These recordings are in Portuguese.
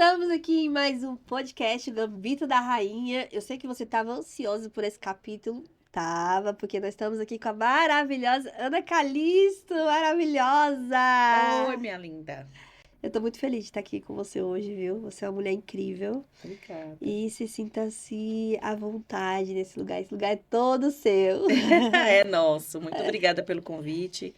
Estamos aqui em mais um podcast Gambito da Rainha. Eu sei que você estava ansioso por esse capítulo. Tava, porque nós estamos aqui com a maravilhosa Ana Calisto. Maravilhosa! Oi, minha linda. Eu tô muito feliz de estar aqui com você hoje, viu? Você é uma mulher incrível. Obrigada. E se sinta-se à vontade nesse lugar. Esse lugar é todo seu. É nosso. Muito obrigada pelo convite.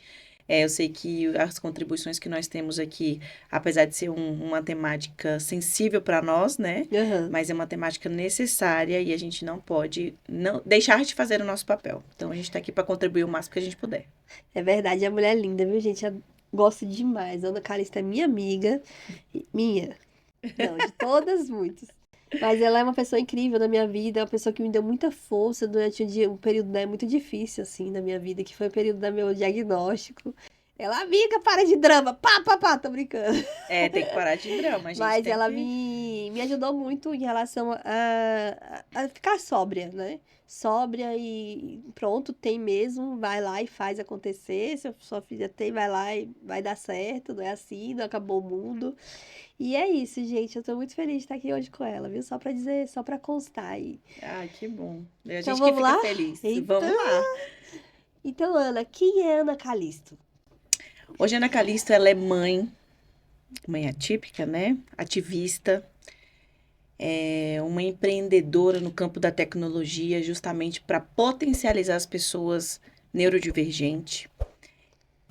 Eu sei que as contribuições que nós temos aqui, apesar de ser uma temática sensível para nós, né? Aham. Mas é uma temática necessária e a gente não pode não deixar de fazer o nosso papel. Então a gente está aqui para contribuir o máximo que a gente puder. É verdade, a mulher é linda, viu, gente? Eu gosto demais. A Ana Calisto é minha amiga. Minha. Não, de todas, muitas. Mas ela é uma pessoa incrível na minha vida, é uma pessoa que me deu muita força durante um período, né, muito difícil, assim, na minha vida, que foi o período do meu diagnóstico. Ela, amiga, para de drama, pá, pá, pá, tô brincando. Tem que parar de drama, a gente Mas tem ela que. me ajudou muito em relação a ficar sóbria, né? Sóbria e pronto, tem mesmo, vai lá e faz acontecer. Se a sua filha tem, vai lá e vai dar certo, não é assim, não acabou o mundo. E é isso, gente. Eu tô muito feliz de estar aqui hoje com ela, viu? Só pra dizer, só pra constar aí. Ai, que bom. A Então gente que vamos fica lá? feliz. Eita! Vamos lá. Então, Ana, quem é Ana Calisto? Hoje a Ana Calisto, ela é mãe atípica, né? Ativista, uma empreendedora no campo da tecnologia, justamente para potencializar as pessoas neurodivergentes.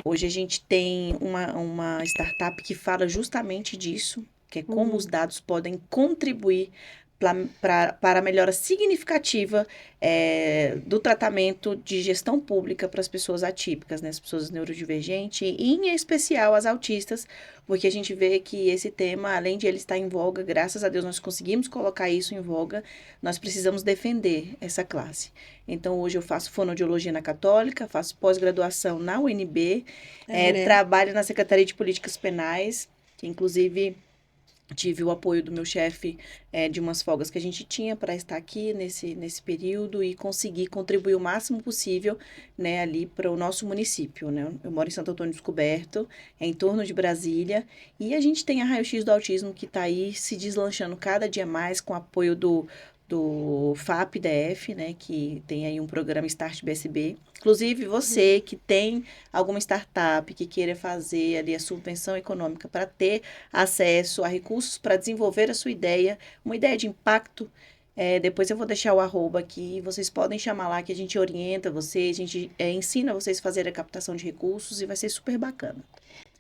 Hoje a gente tem uma startup que fala justamente disso, que é como os Uhum. dados podem contribuir para a melhora significativa do tratamento de gestão pública para as pessoas atípicas, né, as pessoas neurodivergentes, e em especial as autistas, porque a gente vê que esse tema, além de ele estar em voga, graças a Deus nós conseguimos colocar isso em voga, nós precisamos defender essa classe. Então, hoje eu faço fonoaudiologia na Católica, faço pós-graduação na UNB, É mulher. trabalho na Secretaria de Políticas Penais, que inclusive tive o apoio do meu chefe de umas folgas que a gente tinha para estar aqui nesse período e conseguir contribuir o máximo possível, né, ali para o nosso município, né? Eu moro em Santo Antônio Descoberto, em torno de Brasília, e a gente tem a Raio-X do Autismo que está aí se deslanchando cada dia mais com apoio do FAP-DF, né, que tem aí um programa Start BSB. Inclusive, você que tem alguma startup que queira fazer ali a subvenção econômica para ter acesso a recursos para desenvolver a sua ideia, uma ideia de impacto. Depois eu vou deixar o arroba aqui, vocês podem chamar lá que a gente orienta vocês, a gente ensina vocês a fazer a captação de recursos e vai ser super bacana.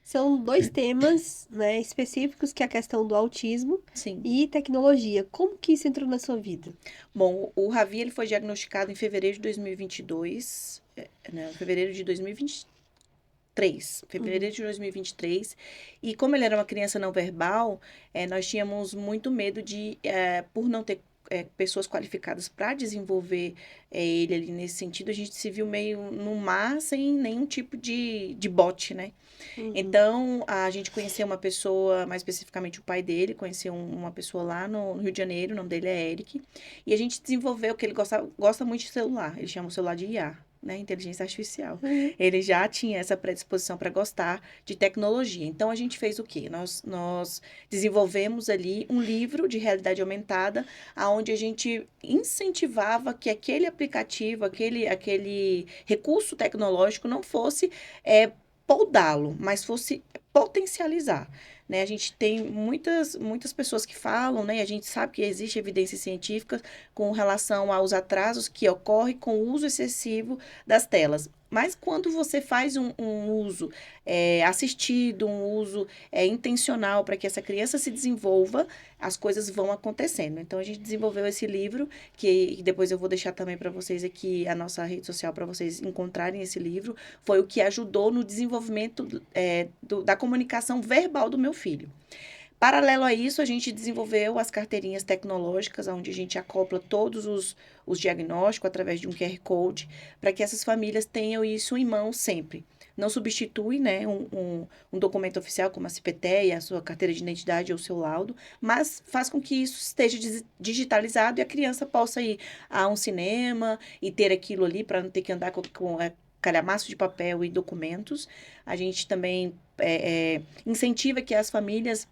São dois temas, né, específicos, que é a questão do autismo Sim. e tecnologia. Como que isso entrou na sua vida? Bom, o Ravi ele foi diagnosticado em fevereiro de 2022, né, fevereiro de 2023, Uhum. fevereiro de 2023, e como ele era uma criança não verbal, nós tínhamos muito medo por não ter pessoas qualificadas para desenvolver ele ali nesse sentido, a gente se viu meio no mar sem nenhum tipo de bote, né? Uhum. Então, a gente conheceu uma pessoa, mais especificamente o pai dele, conheceu uma pessoa lá no Rio de Janeiro, o nome dele é Eric, e a gente desenvolveu que ele gosta muito de celular, ele chama o celular de IA, né, inteligência artificial. Uhum. Ele já tinha essa predisposição para gostar de tecnologia. Então, a gente fez o quê? Nós desenvolvemos ali um livro de realidade aumentada, aonde a gente incentivava que aquele aplicativo, aquele recurso tecnológico não fosse podá-lo, mas fosse potencializar. Né? A gente tem muitas pessoas que falam, né? E a gente sabe que existe evidência científica com relação aos atrasos que ocorrem com o uso excessivo das telas. Mas quando você faz um uso assistido, um uso intencional para que essa criança se desenvolva, as coisas vão acontecendo. Então, a gente desenvolveu esse livro, que depois eu vou deixar também para vocês aqui a nossa rede social para vocês encontrarem esse livro. Foi o que ajudou no desenvolvimento da comunicação verbal do meu filho. Paralelo a isso, a gente desenvolveu as carteirinhas tecnológicas, onde a gente acopla todos os diagnósticos através de um QR Code, para que essas famílias tenham isso em mão sempre. Não substitui, né, um documento oficial como a CPTE, a sua carteira de identidade ou o seu laudo, mas faz com que isso esteja digitalizado e a criança possa ir a um cinema e ter aquilo ali para não ter que andar com calhamaço de papel e documentos. A gente também incentiva que as famílias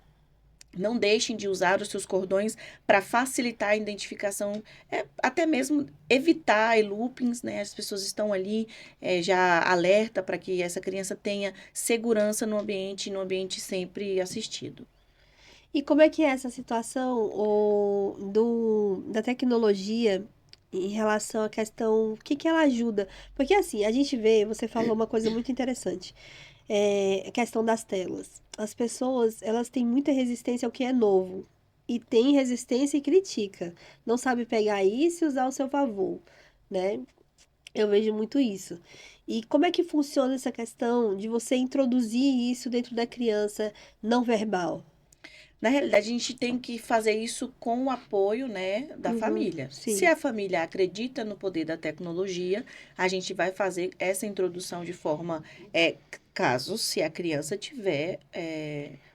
Não deixem de usar os seus cordões para facilitar a identificação, até mesmo evitar loopings, né? As pessoas estão ali já alerta para que essa criança tenha segurança no ambiente sempre assistido. E como é que é essa situação da tecnologia em relação à questão, o que que ela ajuda? Porque assim, a gente vê, você falou uma coisa muito interessante, a questão das telas. As pessoas, elas têm muita resistência ao que é novo. E tem resistência e critica. Não sabe pegar isso e usar ao seu favor, né? Eu vejo muito isso. E como é que funciona essa questão de você introduzir isso dentro da criança não verbal? Na realidade, a gente tem que fazer isso com o apoio, né, da Uhum, família. Se sim. a família acredita no poder da tecnologia, a gente vai fazer essa introdução de forma, caso se a criança tiver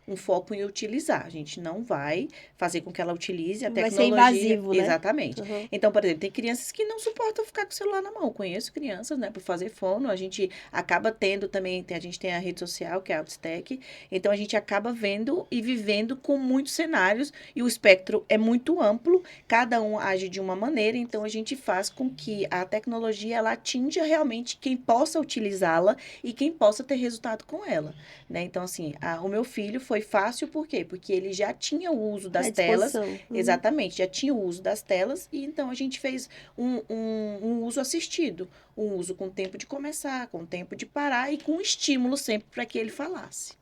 um foco em utilizar. A gente não vai fazer com que ela utilize a Não vai ser tecnologia. invasivo, né? Exatamente. Uhum. Então, por exemplo, tem crianças que não suportam ficar com o celular na mão. Conheço crianças, né, por fazer fono. A gente acaba tendo também, a gente tem a rede social, que é a Outstack, então a gente acaba vendo e vivendo com muitos cenários e o espectro é muito amplo, cada um age de uma maneira, então a gente faz com que a tecnologia ela atinja realmente quem possa utilizá-la e quem possa ter resultado com ela, né? Então assim, o meu filho foi fácil por quê? Porque ele já tinha o uso das telas, Predisposição. Uhum. exatamente, já tinha o uso das telas e então a gente fez um uso assistido, um uso com tempo de começar, com tempo de parar e com estímulo sempre para que ele falasse.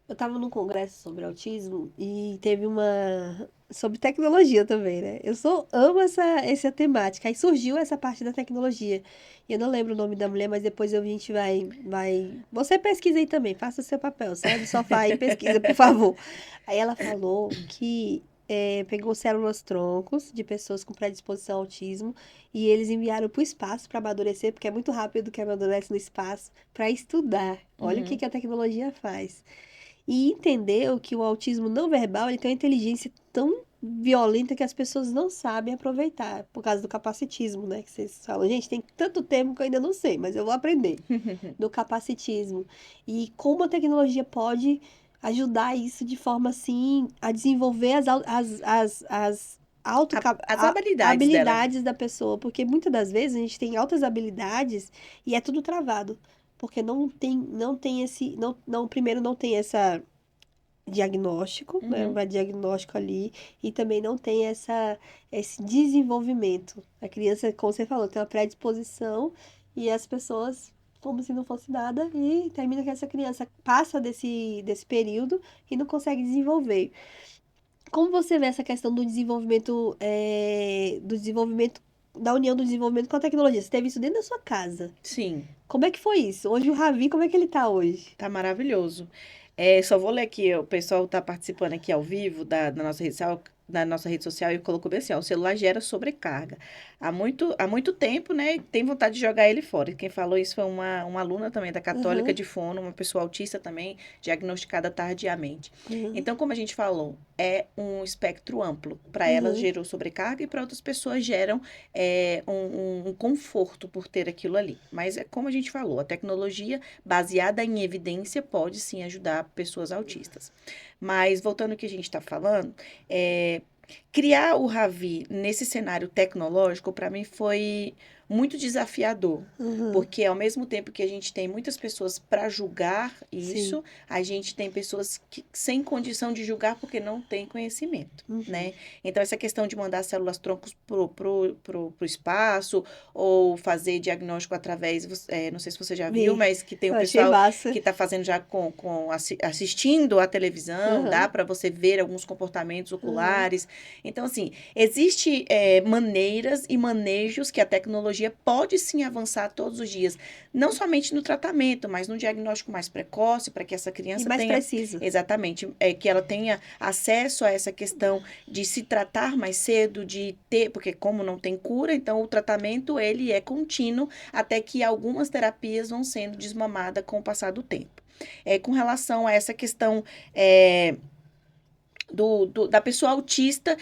Eu estava num congresso sobre autismo e teve uma sobre tecnologia também, né? Amo essa temática. Aí surgiu essa parte da tecnologia. E eu não lembro o nome da mulher, mas depois a gente vai. Você pesquisa aí também, faça o seu papel, sai do sofá e pesquisa, por favor. Aí ela falou que pegou células troncos de pessoas com predisposição ao autismo e eles enviaram para o espaço para amadurecer, porque é muito rápido que amadurece no espaço, para estudar. Olha o que Uhum. que a tecnologia faz. E entendeu que o autismo não verbal ele tem uma inteligência tão violenta que as pessoas não sabem aproveitar, por causa do capacitismo, né? Que vocês falam, gente, tem tanto termo que eu ainda não sei, mas eu vou aprender. Do capacitismo. E como a tecnologia pode ajudar isso de forma assim a desenvolver as As habilidades dela. habilidades da pessoa, porque muitas das vezes a gente tem altas habilidades e é tudo travado, porque não tem primeiro não tem essa diagnóstico, né? Uhum. Vai diagnóstico ali e também não tem esse desenvolvimento. A criança, como você falou, tem uma predisposição e as pessoas como se não fosse nada e termina que essa criança passa desse período e não consegue desenvolver. Como você vê essa questão do desenvolvimento da união do desenvolvimento com a tecnologia? Você teve isso dentro da sua casa. Sim, Como é que foi isso? Hoje o Ravi, como é que ele tá hoje? tá maravilhoso. Só vou ler aqui, o pessoal tá participando aqui ao vivo da nossa rede social e colocou bem assim, ó, o celular gera sobrecarga. Há muito tempo, né, tem vontade de jogar ele fora. E quem falou isso foi uma aluna também da Católica Aham, de Fono, uma pessoa autista também, diagnosticada tardiamente. aham, Então, como a gente falou, é um espectro amplo. Para elas aham. gerou sobrecarga e para outras pessoas geram um conforto por ter aquilo ali. Mas é como a gente falou, a tecnologia baseada em evidência pode sim ajudar pessoas autistas. Mas voltando ao que a gente está falando, criar o Ravi nesse cenário tecnológico para mim foi muito desafiador. Uhum, Porque ao mesmo tempo que a gente tem muitas pessoas para julgar sim. isso, a gente tem pessoas sem condição de julgar porque não tem conhecimento, Uhum. né? Então, essa questão de mandar células troncos pro espaço ou fazer diagnóstico através, não sei se você já viu, Vi. mas que tem o Eu achei pessoal massa. que está fazendo já assistindo à televisão, dá Aham, para você ver alguns comportamentos aham. oculares. Então, assim, existe maneiras e manejos que a tecnologia pode sim avançar todos os dias, não somente no tratamento, mas no diagnóstico mais precoce, para que essa E criança mais tenha preciso. exatamente, que ela tenha acesso a essa questão de se tratar mais cedo, de ter, porque como não tem cura, então o tratamento ele é contínuo até que algumas terapias vão sendo desmamadas com o passar do tempo. Com relação a essa questão é, da pessoa autista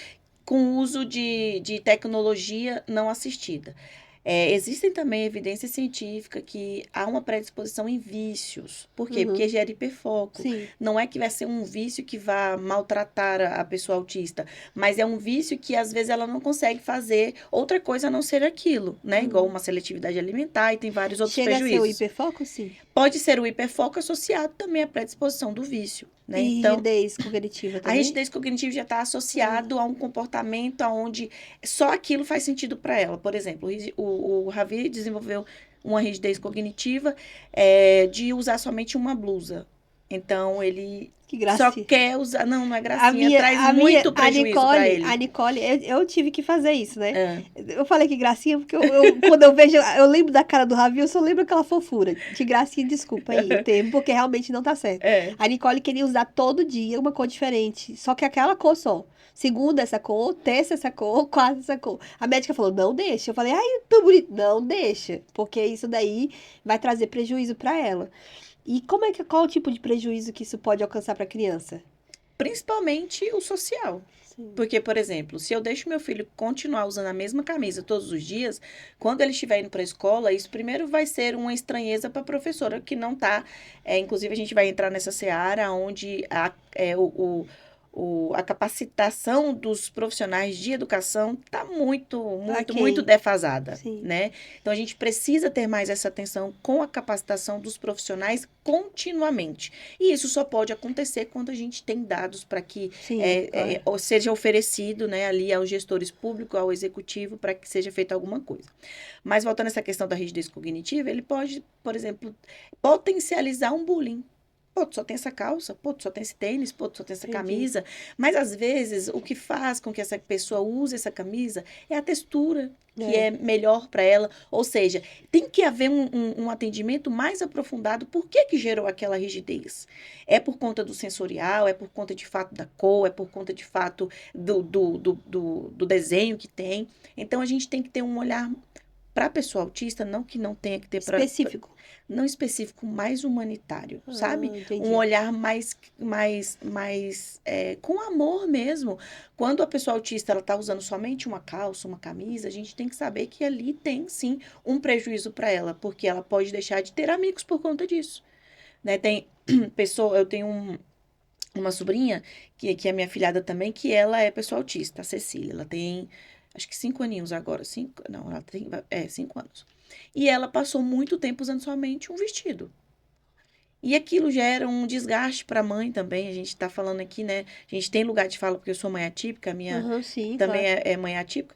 com uso de tecnologia não assistida. Existem também evidências científicas que há uma predisposição em vícios. Por quê? Porque gera hiperfoco. Sim. Não é que vai ser um vício que vá maltratar a pessoa autista, mas é um vício que às vezes ela não consegue fazer outra coisa a não ser aquilo, né? Igual uma seletividade alimentar e tem vários outros Chega a ser o prejuízos. hiperfoco, sim. Pode ser o hiperfoco associado também à predisposição do vício, né? E Então, rigidez cognitiva a também? rigidez cognitiva já está associado a um comportamento onde só aquilo faz sentido para ela. Por exemplo, o Ravi desenvolveu uma rigidez cognitiva de usar somente uma blusa. Então, ele Que só gracinha. quer usar... Não, não é gracinha. Traz muito prejuízo para ele. A Nicole, eu tive que fazer isso, né? É. Eu falei que gracinha, porque quando eu vejo, eu lembro da cara do Ravi, eu só lembro aquela fofura. De gracinha, desculpa aí o termo, porque realmente não tá certo. É. A Nicole queria usar todo dia uma cor diferente, só que aquela cor só. Segunda essa cor, terça essa cor, quarta essa cor. A médica falou, não deixa. Eu falei, ai, tão bonito. Não deixa, porque isso daí vai trazer prejuízo pra ela. E qual o tipo de prejuízo que isso pode alcançar pra criança? Principalmente o social. Sim. Porque, por exemplo, se eu deixo meu filho continuar usando a mesma camisa todos os dias, quando ele estiver indo para a escola, isso primeiro vai ser uma estranheza para a professora que não está. Inclusive, a gente vai entrar nessa seara onde a capacitação dos profissionais de educação está muito defasada, Sim. né? Então, a gente precisa ter mais essa atenção com a capacitação dos profissionais continuamente. E isso só pode acontecer quando a gente tem dados para que Sim, claro. seja oferecido, né, ali aos gestores públicos, ao executivo, para que seja feita alguma coisa. Mas voltando a essa questão da rigidez cognitiva, ele pode, por exemplo, potencializar um bullying. Pô, tu só tem essa calça, pô, tu só tem esse tênis, pô, tu só tem essa camisa. Mas, às vezes, o que faz com que essa pessoa use essa camisa é a textura, que é melhor para ela. Ou seja, tem que haver um atendimento mais aprofundado. Por que gerou aquela rigidez? É por conta do sensorial, é por conta, de fato, da cor, é por conta, de fato, do desenho que tem. Então, a gente tem que ter um olhar para a pessoa autista, não que não tenha que ter para... Específico. Não específico, mais humanitário, sabe? Entendi. Um olhar mais com amor mesmo. Quando a pessoa autista ela está usando somente uma calça, uma camisa, a gente tem que saber que ali tem sim um prejuízo para ela, porque ela pode deixar de ter amigos por conta disso. Né? Tem eu tenho uma sobrinha que é minha filhada também, que ela é pessoa autista, a Cecília. Ela tem acho que 5 aninhos agora. Ela tem 5 anos. E ela passou muito tempo usando somente um vestido. E aquilo gera um desgaste para a mãe também. A gente está falando aqui, né? A gente tem lugar de fala porque eu sou mãe atípica, a minha Sim, também claro. é mãe atípica.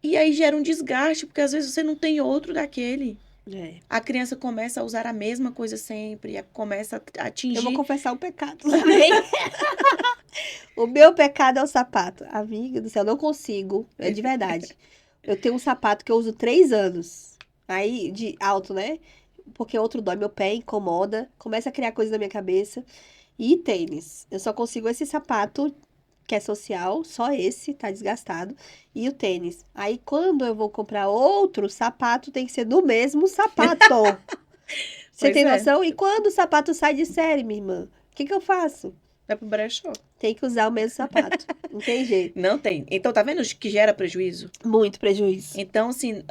E aí gera um desgaste, porque às vezes você não tem outro daquele. A criança começa a usar a mesma coisa sempre, começa a atingir... Eu vou confessar um pecado também. O meu pecado é o sapato. Amiga do céu, não consigo. É de verdade. Eu tenho um sapato que eu uso 3 anos. Aí, de alto, né? Porque outro dói meu pé, incomoda. Começa a criar coisa na minha cabeça. E tênis. Eu só consigo esse sapato, que é social. Só esse, tá desgastado. E o tênis. Aí, quando eu vou comprar outro sapato, tem que ser do mesmo sapato. Você Pois tem é. noção? E quando o sapato sai de série, minha irmã? O que eu faço? Vai pro brechó. Tem que usar o mesmo sapato. Não tem jeito. Não tem. Então, tá vendo que gera prejuízo? Muito prejuízo. Então, assim,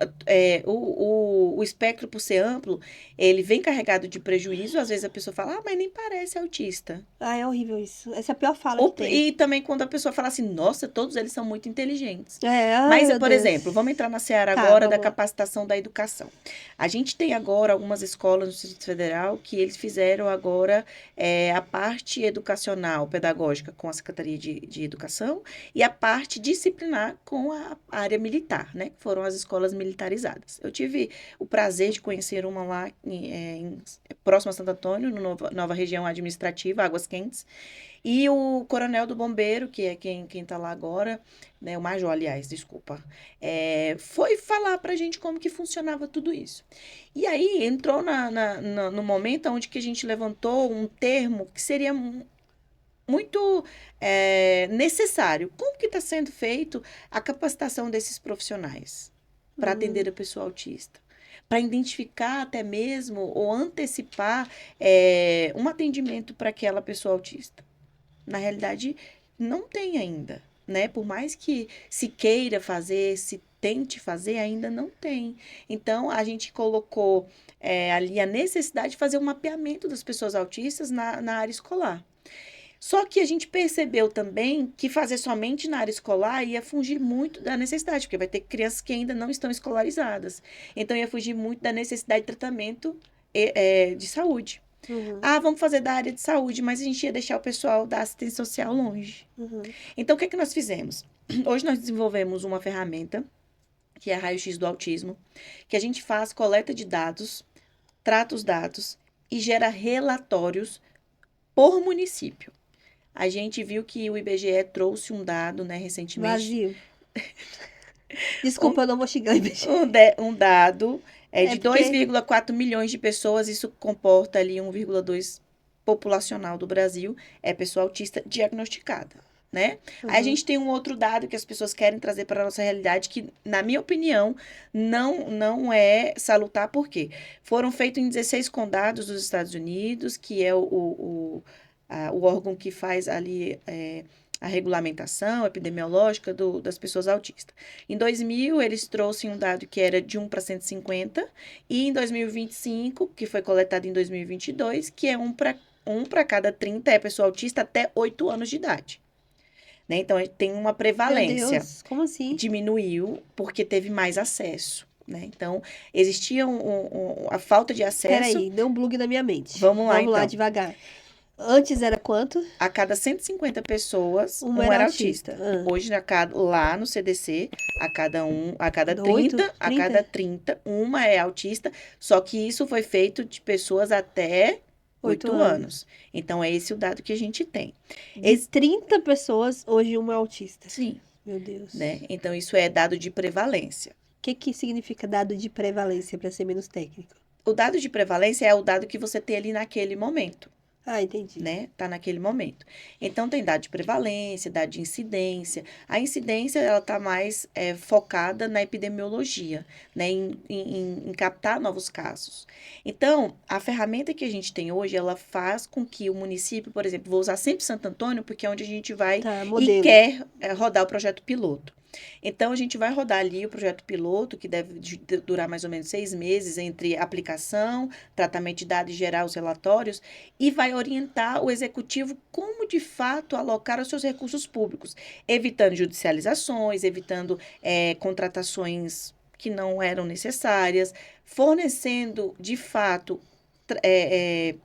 o espectro, por ser amplo, ele vem carregado de prejuízo. Às vezes a pessoa fala, mas nem parece autista. É horrível isso. Essa é a pior fala que tem. E também quando a pessoa fala assim, nossa, todos eles são muito inteligentes. Ai, Mas, meu por Deus. exemplo, vamos entrar na seara Tá, agora da vamos lá. capacitação da educação. A gente tem agora algumas escolas no Distrito Federal que eles fizeram agora a parte educacional, pedagógica com a Secretaria de Educação e a parte disciplinar com a área militar, né? Que foram as escolas militarizadas. Eu tive o prazer de conhecer uma lá próximo a Santo Antônio, no nova região administrativa, Águas Quentes. E o coronel do bombeiro, que é quem está lá agora, né, o major, aliás, desculpa, foi falar pra gente como que funcionava tudo isso. E aí entrou no momento onde que a gente levantou um termo que seria muito necessário. Como que está sendo feito a capacitação desses profissionais para atender a pessoa autista? Para identificar até mesmo ou antecipar um atendimento para aquela pessoa autista. Na realidade, não tem ainda, né? Por mais que se queira fazer, se tente fazer, ainda não tem. Então, a gente colocou ali a necessidade de fazer um mapeamento das pessoas autistas na área escolar. Só que a gente percebeu também que fazer somente na área escolar ia fugir muito da necessidade, porque vai ter crianças que ainda não estão escolarizadas. Então, ia fugir muito da necessidade de tratamento de saúde. Uhum, Ah, vamos fazer da área de saúde, mas a gente ia deixar o pessoal da assistência social longe. uhum. Então, o que é que nós fizemos? Hoje nós desenvolvemos uma ferramenta, que é a Raio-X do Autismo, que a gente faz coleta de dados, trata os dados e gera relatórios por município. A gente viu que o IBGE trouxe um dado, né, recentemente. Vazio. Desculpa, eu não vou xingar o IBGE. Um dado de porque 2,4 milhões de pessoas, isso comporta ali 1,2 populacional do Brasil, é pessoa autista diagnosticada, né? Aí a gente tem um outro dado que as pessoas querem trazer para a nossa realidade, que, na minha opinião, não é salutar, porque foram feitos em 16 condados dos Estados Unidos, que é o órgão que faz ali a regulamentação epidemiológica das pessoas autistas. Em 2000, eles trouxeram um dado que era de 1 para 150, e em 2025, que foi coletado em 2022, que é 1 para cada 30 é pessoa autista até 8 anos de idade. Né? Então, tem uma prevalência. Meu Deus, como assim? Diminuiu porque teve mais acesso. Né? Então, existia a falta de acesso. Peraí, deu um bug na minha mente. Vamos lá, Vamos lá, então. devagar. Antes era quanto? A cada 150 pessoas, Um um era era autista. autista. Hoje, lá no CDC, a cada 8, 30, a cada 30, uma é autista. Só que isso foi feito de pessoas até 8 anos. Então, é esse o dado que a gente tem. De 30 pessoas, hoje uma é autista. Sim. Meu Deus. Né? Então, isso é dado de prevalência. O que significa dado de prevalência, para ser menos técnico? O dado de prevalência é o dado que você tem ali naquele momento. Ah, entendi. Né? Tá naquele momento. Então, tem dado de prevalência, dado de incidência. A incidência, ela tá mais focada na epidemiologia, né? Em captar novos casos. Então, a ferramenta que a gente tem hoje, ela faz com que o município, por exemplo, vou usar sempre Santo Antônio, porque é onde a gente vai e quer rodar o projeto piloto. Então, a gente vai rodar ali o projeto piloto, que deve durar mais ou menos 6 meses, entre aplicação, tratamento de dados e gerar os relatórios, e vai orientar o executivo como, de fato, alocar os seus recursos públicos, evitando judicializações, evitando contratações que não eram necessárias, fornecendo, de fato,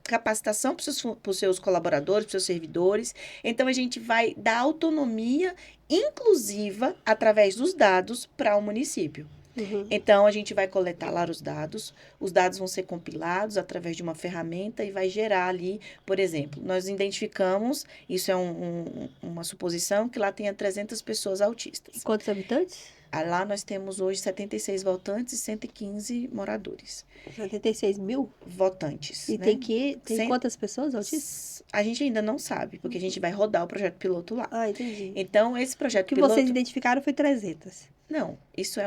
capacitação para os seus colaboradores, para os seus servidores. Então, a gente vai dar autonomia inclusiva através dos dados para o município. Uhum. Então, a gente vai coletar lá os dados vão ser compilados através de uma ferramenta e vai gerar ali, por exemplo, nós identificamos, isso é uma suposição, que lá tenha 300 pessoas autistas. Quantos habitantes? Lá nós temos hoje 76 votantes e 115 moradores. 76 mil? Votantes. E né? tem quantas pessoas autistas? A gente ainda não sabe, porque a gente vai rodar o projeto piloto lá. Ah, entendi. Então, esse projeto piloto... O piloto... que vocês identificaram foi 300. Não, isso é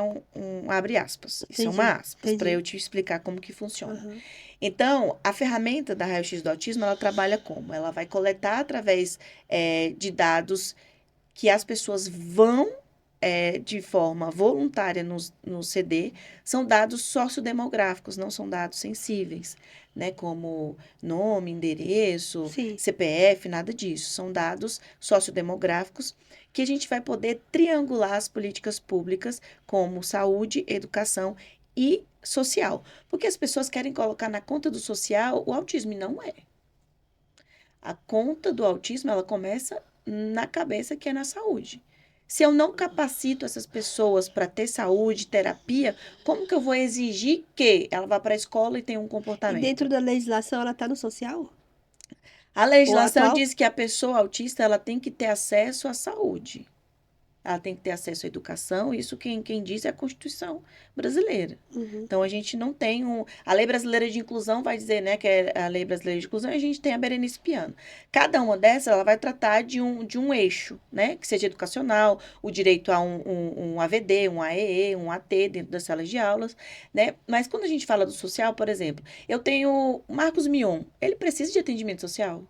abre aspas. Isso é uma aspas, para eu te explicar como que funciona. Uhum. Então, a ferramenta da Raio-X do Autismo, ela trabalha como? Ela vai coletar através de dados que as pessoas vão de forma voluntária no CD, são dados sociodemográficos, não são dados sensíveis, né? Como nome, endereço, Sim. CPF, nada disso. São dados sociodemográficos que a gente vai poder triangular as políticas públicas como saúde, educação e social. Porque as pessoas querem colocar na conta do social o autismo, e não é. A conta do autismo, ela começa na cabeça, que é na saúde. Se eu não capacito essas pessoas para ter saúde, terapia, como que eu vou exigir que ela vá para a escola e tenha um comportamento? E dentro da legislação, ela está no social? A legislação diz que a pessoa autista, ela tem que ter acesso à saúde. Ela tem que ter acesso à educação, isso quem diz é a Constituição brasileira. Uhum. Então, a gente não tem A Lei Brasileira de Inclusão vai dizer, né, que é a Lei Brasileira de Inclusão, e a gente tem a Berenice Piano. Cada uma dessas, ela vai tratar de um eixo, né, que seja educacional, o direito a um AVD, um AEE, um AT dentro das salas de aulas, né? Mas quando a gente fala do social, por exemplo, eu tenho Marcos Mion, ele precisa de atendimento social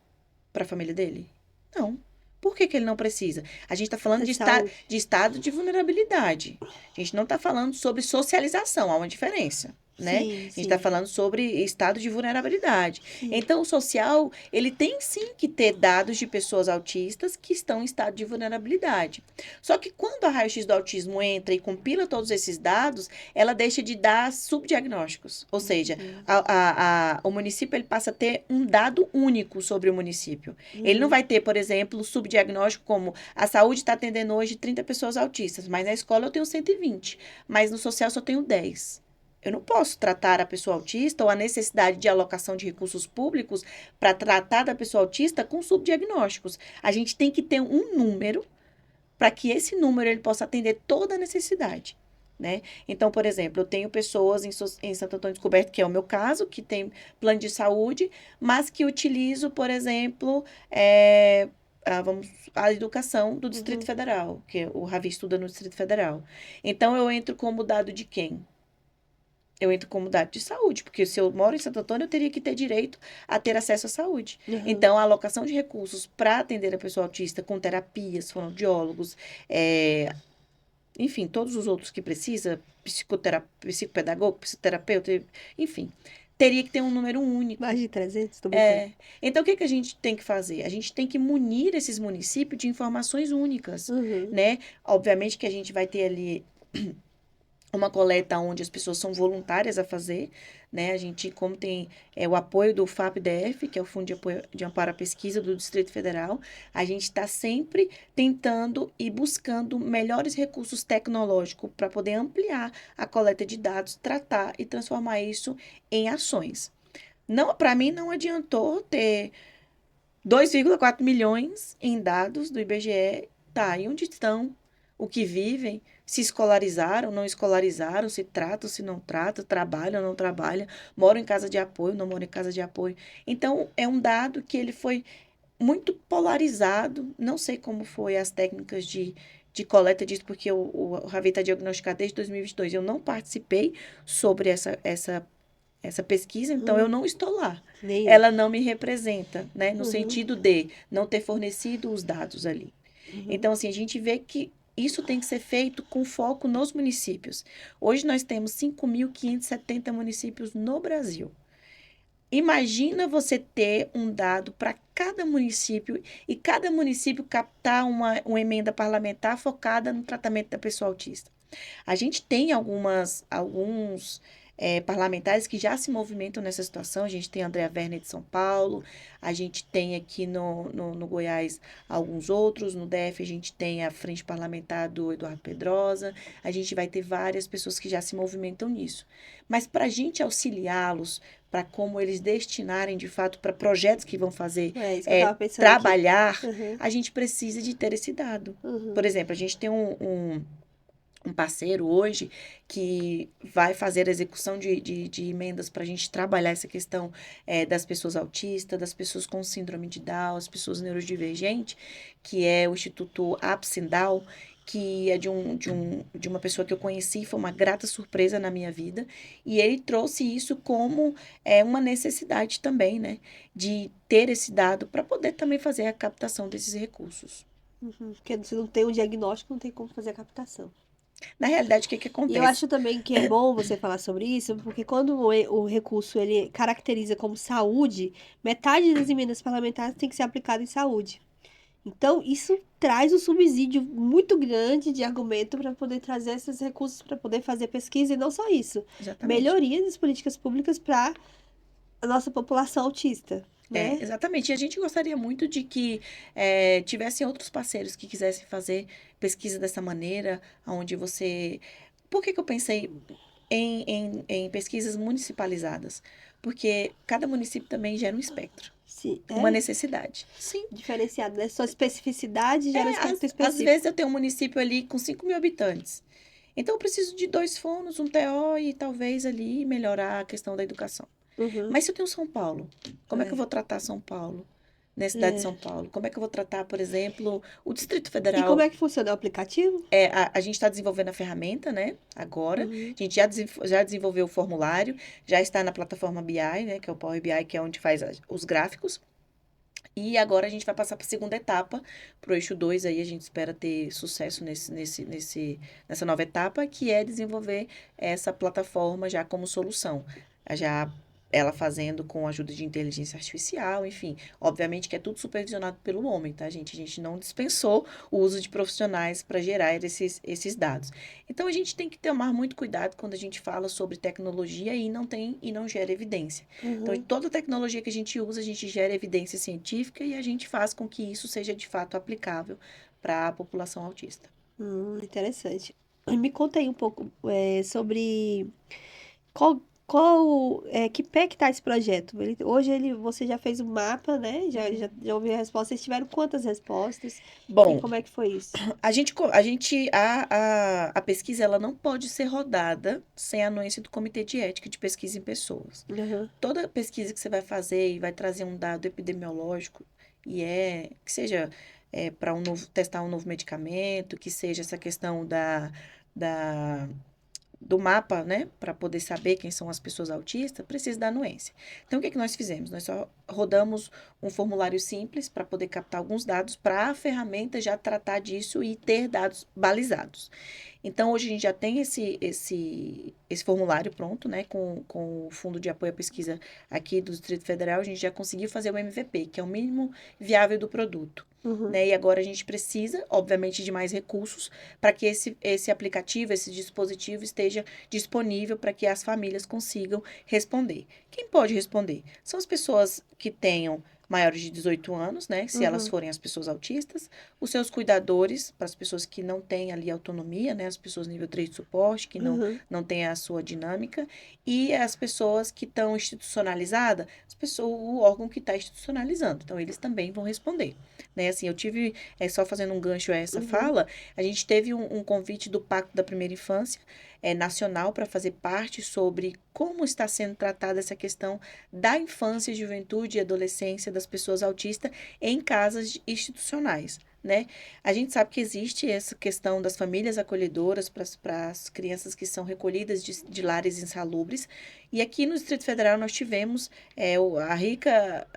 para a família dele? Não. Por que que ele não precisa? A gente está falando Da de saúde. estado de vulnerabilidade. A gente não está falando sobre socialização, há uma diferença, né? Sim, A gente está sim, falando sobre estado de vulnerabilidade. sim. Então, o social, ele tem sim que ter dados de pessoas autistas que estão em estado de vulnerabilidade. Só que quando a raio-x do autismo entra e compila todos esses dados, ela deixa de dar subdiagnósticos. Ou seja, o município ele passa a ter um dado único sobre o município. Ele não vai ter, por exemplo, subdiagnóstico como a saúde está atendendo hoje 30 pessoas autistas, mas na escola eu tenho 120, mas no social só tenho 10. Eu não posso tratar a pessoa autista ou a necessidade de alocação de recursos públicos para tratar da pessoa autista com subdiagnósticos. A gente tem que ter um número para que esse número ele possa atender toda a necessidade. Né? Então, por exemplo, eu tenho pessoas em Santo Antônio Descoberto, que é o meu caso, que tem plano de saúde, mas que utilizo, por exemplo, a educação do Distrito Federal, que o Ravi estuda no Distrito Federal. Então, eu entro como dado de quem? Eu entro como dado de saúde, porque se eu moro em Santo Antônio, eu teria que ter direito a ter acesso à saúde. Então, a alocação de recursos para atender a pessoa autista com terapias, fonoaudiólogos, enfim, todos os outros que precisa, psicopedagogo, psicoterapeuta, enfim, teria que ter um número único. Mais de 300, tô brincando. Então, o que a gente tem que fazer? A gente tem que munir esses municípios de informações únicas, né? Obviamente que a gente vai ter ali uma coleta onde as pessoas são voluntárias a fazer, né? A gente, como tem o apoio do FAPDF, que é o Fundo de Amparo à Pesquisa do Distrito Federal, a gente está sempre tentando e buscando melhores recursos tecnológicos para poder ampliar a coleta de dados, tratar e transformar isso em ações. Não, para mim, não adiantou ter 2,4 milhões em dados do IBGE. Tá, e onde estão? O que vivem? Se escolarizaram, não escolarizaram, se tratam, se não tratam, trabalham, não trabalham, moram em casa de apoio, não moram em casa de apoio. Então, é um dado que ele foi muito polarizado. Não sei como foi as técnicas de coleta disso, porque o Ravi está diagnosticado desde 2022. Eu não participei sobre essa pesquisa, então eu não estou lá. Ela não me representa, né? No sentido de não ter fornecido os dados ali. Então, assim, a gente vê que isso tem que ser feito com foco nos municípios. Hoje nós temos 5.570 municípios no Brasil. Imagina você ter um dado para cada município e cada município captar uma emenda parlamentar focada no tratamento da pessoa autista. A gente tem alguns parlamentares que já se movimentam nessa situação. A gente tem a Andrea Werner de São Paulo, a gente tem aqui no Goiás alguns outros, no DF a gente tem a Frente Parlamentar do Eduardo Pedrosa, a gente vai ter várias pessoas que já se movimentam nisso. Mas para a gente auxiliá-los, para como eles destinarem de fato para projetos que vão fazer trabalhar, a gente precisa de ter esse dado. Por exemplo, a gente tem um parceiro hoje que vai fazer a execução de emendas para a gente trabalhar essa questão das pessoas autistas, das pessoas com síndrome de Down, as pessoas neurodivergentes, que é o Instituto Apsindal, que é de uma pessoa que eu conheci, foi uma grata surpresa na minha vida, e ele trouxe isso como uma necessidade também, né, de ter esse dado para poder também fazer a captação desses recursos. Porque se não tem um diagnóstico, não tem como fazer a captação. Na realidade, o que acontece? E eu acho também que é bom você falar sobre isso, porque quando o recurso ele caracteriza como saúde, metade das emendas parlamentares tem que ser aplicada em saúde. Então, isso traz um subsídio muito grande de argumento para poder trazer esses recursos para poder fazer pesquisa, e não só isso. Exatamente. Melhoria das políticas públicas para a nossa população autista. Né? Exatamente. E a gente gostaria muito de que tivessem outros parceiros que quisessem fazer pesquisa dessa maneira, onde você... Por que eu pensei em pesquisas municipalizadas? Porque cada município também gera um espectro. Sim, uma necessidade. Sim. Diferenciado, né? Sua especificidade gera um espectro específico. Às vezes eu tenho um município ali com 5.000 habitantes. Então eu preciso de 2 fonos, um TO e talvez ali melhorar a questão da educação. Mas se eu tenho São Paulo, como é que eu vou tratar São Paulo? Na cidade de São Paulo? Como é que eu vou tratar, por exemplo, o Distrito Federal? E como é que funciona o aplicativo? A gente está desenvolvendo a ferramenta, né? Agora. A gente já desenvolveu o formulário, já está na plataforma BI, né? Que é o Power BI, que é onde faz os gráficos. E agora a gente vai passar para a segunda etapa, para o eixo 2, aí a gente espera ter sucesso nessa nova etapa, que é desenvolver essa plataforma já como solução. Já ela fazendo com a ajuda de inteligência artificial, enfim. Obviamente que é tudo supervisionado pelo homem, tá, gente? A gente não dispensou o uso de profissionais para gerar esses dados. Então a gente tem que tomar muito cuidado quando a gente fala sobre tecnologia e não gera evidência. Então, Uhum. toda tecnologia que a gente usa, a gente gera evidência científica e a gente faz com que isso seja de fato aplicável para a população autista. Interessante. Me conta aí um pouco sobre que pé que tá esse projeto? Você já fez um mapa, né? Já ouviu a resposta. Vocês tiveram quantas respostas? E Bom, como é que foi isso? a pesquisa ela não pode ser rodada sem a anuência do Comitê de Ética de Pesquisa em Pessoas. Aham. Toda pesquisa que você vai fazer e vai trazer um dado epidemiológico que seja para testar um novo medicamento, que seja essa questão da do mapa, né, para poder saber quem são as pessoas autistas, precisa da anuência. Então, o que que nós fizemos? Nós só rodamos um formulário simples para poder captar alguns dados para a ferramenta já tratar disso e ter dados balizados. Então, hoje a gente já tem esse formulário pronto, né, com o Fundo de Apoio à Pesquisa aqui do Distrito Federal, a gente já conseguiu fazer o MVP, que é o mínimo viável do produto. Uhum. Né? E agora a gente precisa, obviamente, de mais recursos para que esse aplicativo, esse dispositivo esteja disponível para que as famílias consigam responder. Quem pode responder? São as pessoas que tenham maiores de 18 anos, né? Se elas Uhum. forem as pessoas autistas, os seus cuidadores, para as pessoas que não têm ali autonomia, né? As pessoas nível 3 de suporte, que Uhum. não têm a sua dinâmica, e as pessoas que estão institucionalizadas, o órgão que está institucionalizando. Então, eles também vão responder. Né? Assim, eu tive, só fazendo um gancho a essa Uhum. fala, a gente teve um convite do Pacto da Primeira Infância, nacional, para fazer parte sobre como está sendo tratada essa questão da infância, juventude e adolescência das pessoas autistas em casas institucionais. Né? A gente sabe que existe essa questão das famílias acolhedoras para as crianças que são recolhidas de lares insalubres. E aqui no Distrito Federal nós tivemos a rica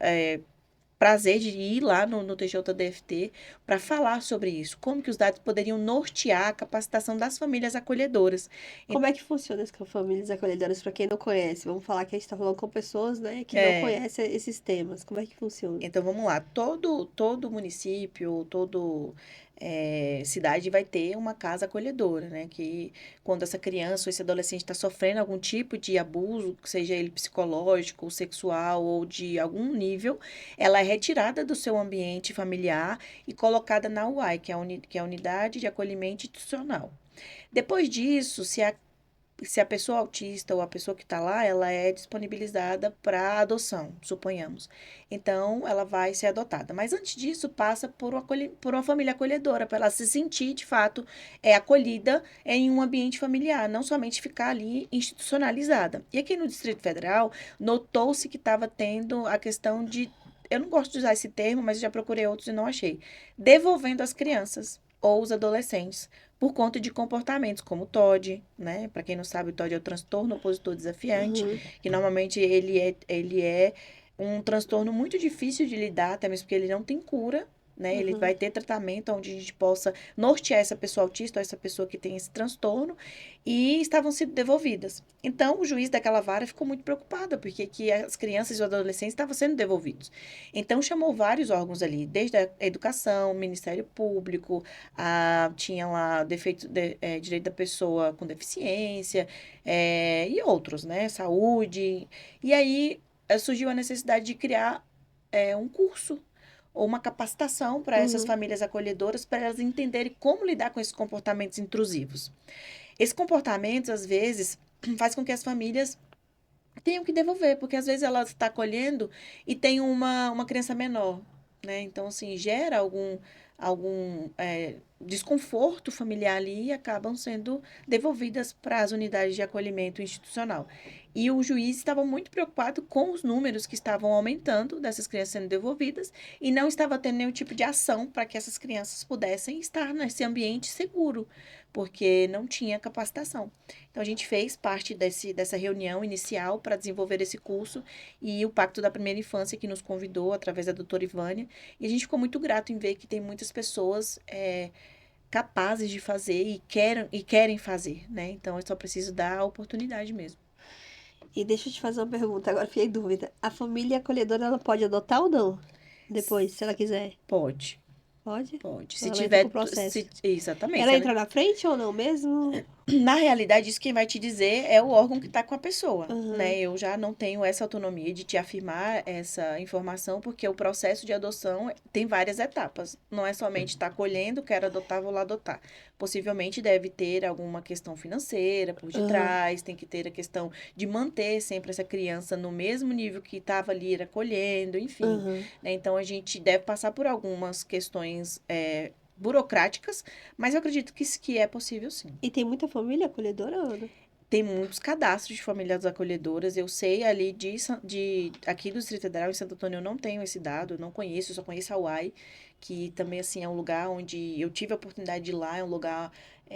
prazer de ir lá no TJDFT para falar sobre isso, como que os dados poderiam nortear a capacitação das famílias acolhedoras. Como é que funciona as famílias acolhedoras para quem não conhece? Vamos falar que a gente está falando com pessoas, né, que não É, conhecem esses temas. Como é que funciona? então vamos lá, todo município, cidade vai ter uma casa acolhedora, né? Que quando essa criança ou esse adolescente está sofrendo algum tipo de abuso, seja ele psicológico, sexual ou de algum nível, ela é retirada do seu ambiente familiar e colocada na UAI, que é a Unidade de Acolhimento Institucional. Depois disso, se a pessoa autista ou a pessoa que está lá, ela é disponibilizada para adoção, suponhamos. Então, ela vai ser adotada. Mas antes disso, passa por uma família acolhedora, para ela se sentir, de fato, acolhida em um ambiente familiar, não somente ficar ali institucionalizada. E aqui no Distrito Federal, notou-se que estava tendo a questão de, eu não gosto de usar esse termo, mas já procurei outros e não achei, devolvendo as crianças ou os adolescentes por conta de comportamentos como o TOD, né? Para quem não sabe, o TOD é o transtorno opositor desafiante, Uhum. que normalmente ele é um transtorno muito difícil de lidar, até mesmo porque ele não tem cura, né? Ele Uhum. vai ter tratamento onde a gente possa nortear essa pessoa autista ou essa pessoa que tem esse transtorno e estavam sendo devolvidas. Então, o juiz daquela vara ficou muito preocupado, porque que as crianças e os adolescentes estavam sendo devolvidos. Então, chamou vários órgãos ali, desde a educação, Ministério Público, tinha lá direito da pessoa com deficiência, e outros, né? Saúde. E aí surgiu a necessidade de criar um curso ou uma capacitação para essas Uhum. famílias acolhedoras, para elas entenderem como lidar com esses comportamentos intrusivos. Esses comportamentos, às vezes, faz com que as famílias tenham que devolver, porque às vezes ela está acolhendo e tem uma criança menor, né? Então, assim, gera algum desconforto familiar ali e acabam sendo devolvidas para as unidades de acolhimento institucional. E o juiz estava muito preocupado com os números que estavam aumentando dessas crianças sendo devolvidas e não estava tendo nenhum tipo de ação para que essas crianças pudessem estar nesse ambiente seguro, porque não tinha capacitação. Então, a gente fez parte dessa reunião inicial para desenvolver esse curso e o Pacto da Primeira Infância que nos convidou através da doutora Ivânia. E a gente ficou muito grato em ver que tem muitas pessoas capazes de fazer e querem fazer, né? Então, eu só preciso dar a oportunidade mesmo. E deixa eu te fazer uma pergunta, agora fiquei em dúvida. A família acolhedora, ela pode adotar ou não? Depois, se ela quiser. Pode, Pode? pode. Se Ela entra com tiver. o processo. Exatamente. Ela entra na frente ou não mesmo? Na realidade, isso quem vai te dizer é o órgão que está com a pessoa, Uhum. né? Eu já não tenho essa autonomia de te afirmar essa informação, porque o processo de adoção tem várias etapas. Não é somente estar colhendo, quero adotar, vou lá adotar. Possivelmente deve ter alguma questão financeira por detrás, tem que ter a questão de manter sempre essa criança no mesmo nível que estava ali acolhendo, enfim. Uhum. Né? Então, a gente deve passar por algumas questões burocráticas, mas eu acredito que é possível sim. E tem muita família acolhedora, Ana? Tem muitos cadastros de famílias acolhedoras. Eu sei ali aqui do Distrito Federal, em Santo Antônio, eu não tenho esse dado, eu não conheço, eu só conheço a UAI, que também assim é um lugar onde eu tive a oportunidade de ir lá, é um lugar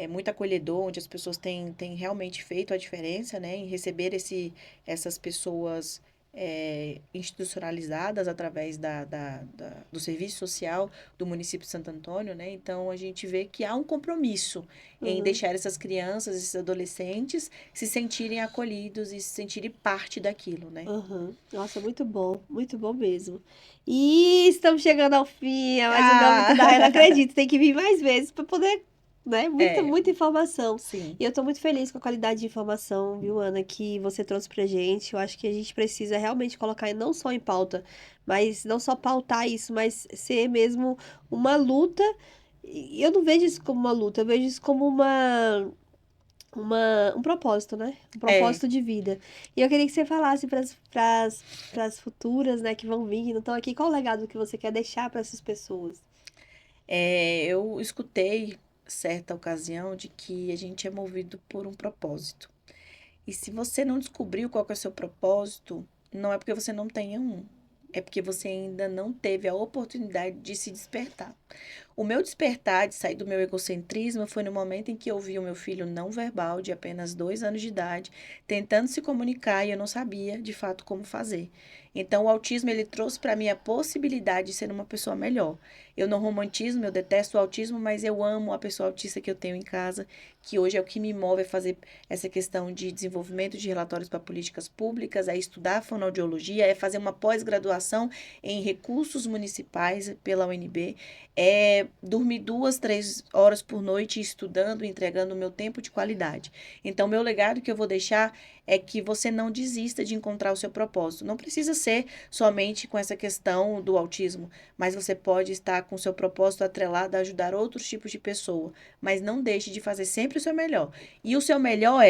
muito acolhedor, onde as pessoas têm realmente feito a diferença, né, em receber essas pessoas institucionalizadas através do serviço social do município de Santo Antônio, né? Então a gente vê que há um compromisso em deixar essas crianças, esses adolescentes se sentirem acolhidos e se sentirem parte daquilo, né? Uhum. Nossa, muito bom mesmo. E estamos chegando ao fim, é mais um Gambito da Raia, não acredito, tem que vir mais vezes para poder, né? Muita informação. Sim. E eu tô muito feliz com a qualidade de informação, viu, Ana, que você trouxe pra gente. Eu acho que a gente precisa realmente colocar não só em pauta, mas não só pautar isso, mas ser mesmo uma luta. E eu não vejo isso como uma luta, eu vejo isso como um propósito, né? Um propósito de vida. E eu queria que você falasse pras futuras, né, que vão vir, que não estão aqui, qual o legado que você quer deixar para essas pessoas? Eu escutei certa ocasião de que a gente é movido por um propósito. E se você não descobriu qual que é o seu propósito, não é porque você não tenha um, é porque você ainda não teve a oportunidade de se despertar. O meu despertar de sair do meu egocentrismo foi no momento em que eu vi o meu filho não verbal, de apenas 2 anos de idade, tentando se comunicar e eu não sabia de fato como fazer. Então, o autismo ele trouxe para mim a possibilidade de ser uma pessoa melhor. Eu não romantismo, eu detesto o autismo, mas eu amo a pessoa autista que eu tenho em casa, que hoje é o que me move a fazer essa questão de desenvolvimento de relatórios para políticas públicas, é estudar fonoaudiologia, é fazer uma pós-graduação em recursos municipais pela UNB, é dormir 2, 3 horas por noite estudando, entregando o meu tempo de qualidade. Então, meu legado que eu vou deixar é que você não desista de encontrar o seu propósito. Não precisa ser somente com essa questão do autismo, mas você pode estar com o seu propósito atrelado a ajudar outros tipos de pessoa. Mas não deixe de fazer sempre o seu melhor. E o seu melhor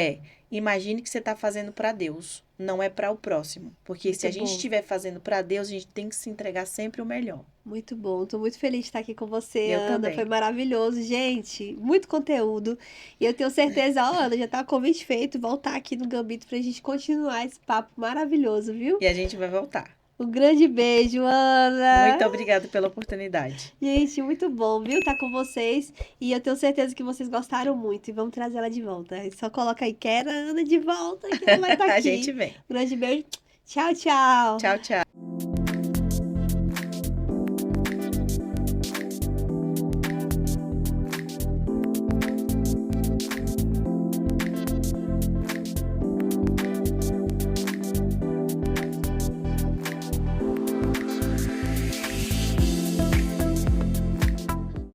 imagine que você está fazendo para Deus, não é para o próximo. Porque se a gente estiver fazendo para Deus, a gente tem que se entregar sempre o melhor. Muito bom, tô muito feliz de estar aqui com você, Eu Ana. também. Foi maravilhoso, gente. Muito conteúdo. E eu tenho certeza, ó, Ana, já tá o convite feito, voltar aqui no Gambito pra gente continuar esse papo maravilhoso, viu? E a gente vai voltar. Um grande beijo, Ana. Muito obrigada pela oportunidade. Gente, muito bom, viu? Tá com vocês. E eu tenho certeza que vocês gostaram muito. E vamos trazer ela de volta. Só coloca aí, quero a Ana de volta, que ela vai estar A aqui. gente vem. Um grande beijo. Tchau, tchau. Tchau, tchau.